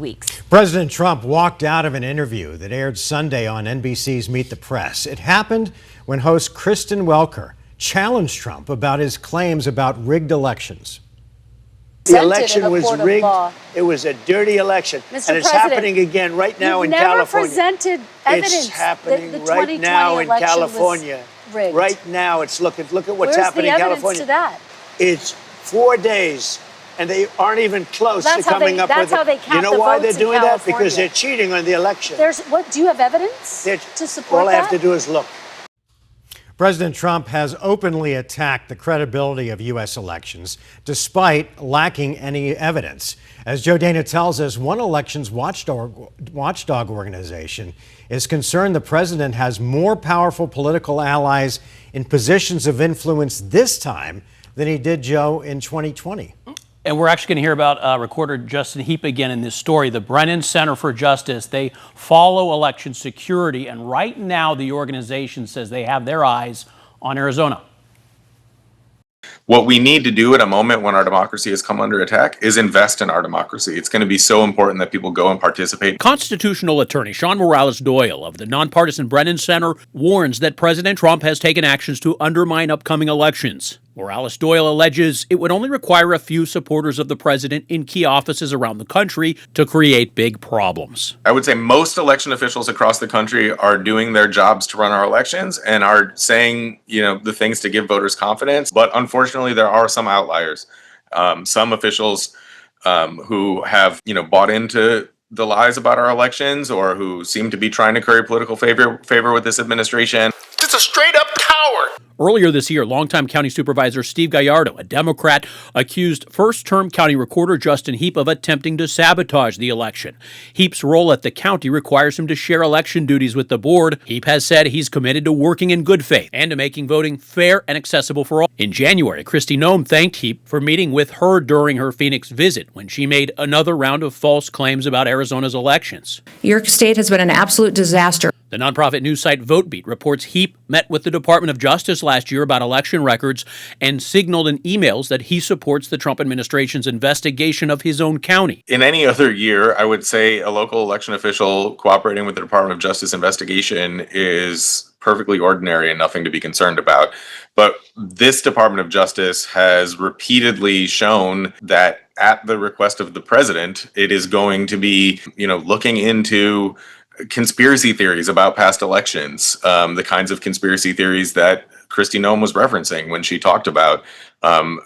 weeks. President Trump walked out of an interview that aired Sunday on NBC's Meet the Press. It happened when host Kristen Welker challenged Trump about his claims about rigged elections. The election was rigged. It was a dirty election. Mr. And it's President, happening again right now in never California. Presented evidence It's happening that the right now in election California. was rigged. Right now, it's look at what's happening in California. Where's the evidence to that? It's 4 days, and they aren't even close to coming up with it. That's how they count You know the why votes they're doing in that? California. Because they're cheating on the election. Do you have evidence to support all that? I have to do is look. President Trump has openly attacked the credibility of U.S. elections, despite lacking any evidence. As Joe Dana tells us, one elections watchdog organization is concerned the president has more powerful political allies in positions of influence this time than he did, Joe, in 2020. And we're actually going to hear about recorder Justin Heap again in this story. The Brennan Center for Justice, they follow election security, and right now the organization says they have their eyes on Arizona. What we need to do at a moment when our democracy has come under attack is invest in our democracy. It's going to be so important that people go and participate. Constitutional attorney Sean Morales Doyle of the nonpartisan Brennan Center warns that President Trump has taken actions to undermine upcoming elections. Morales Doyle alleges it would only require a few supporters of the president in key offices around the country to create big problems. I would say most election officials across the country are doing their jobs to run our elections and are saying, the things to give voters confidence. But unfortunately, there are some outliers. Some officials who have, bought into the lies about our elections or who seem to be trying to curry political favor with this administration. It's a straight up coward. Earlier this year, longtime county supervisor Steve Gallardo, a Democrat, accused first-term county recorder Justin Heap of attempting to sabotage the election. Heap's role at the county requires him to share election duties with the board. Heap has said he's committed to working in good faith and to making voting fair and accessible for all. In January, Kristi Noem thanked Heap for meeting with her during her Phoenix visit when she made another round of false claims about Arizona's elections. Your state has been an absolute disaster. The nonprofit news site VoteBeat reports Heap met with the Department of Justice last year about election records and signaled in emails that he supports the Trump administration's investigation of his own county. In any other year, I would say a local election official cooperating with the Department of Justice investigation is perfectly ordinary and nothing to be concerned about. But this Department of Justice has repeatedly shown that at the request of the president, it is going to be, looking into conspiracy theories about past elections, the kinds of conspiracy theories that Kristi Noem was referencing when she talked about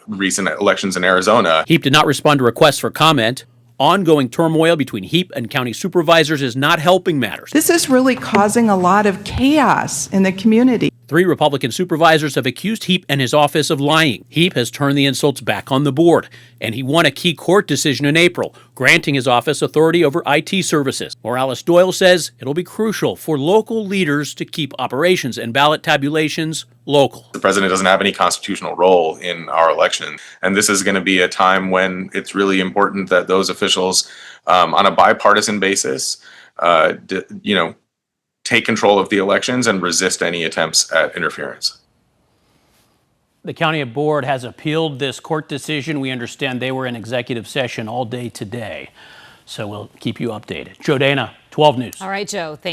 recent elections in Arizona. Heap did not respond to requests for comment. Ongoing turmoil between Heap and county supervisors is not helping matters. This is really causing a lot of chaos in the community. 3 Republican supervisors have accused Heap and his office of lying. Heap has turned the insults back on the board, and he won a key court decision in April, granting his office authority over IT services. Morales Doyle says it'll be crucial for local leaders to keep operations and ballot tabulations local. The president doesn't have any constitutional role in our election, and this is going to be a time when it's really important that those officials, on a bipartisan basis, take control of the elections and resist any attempts at interference. The county board has appealed this court decision. We understand they were in executive session all day today, so we'll keep you updated. Joe Dana, 12 News. All right, Joe. Thank you.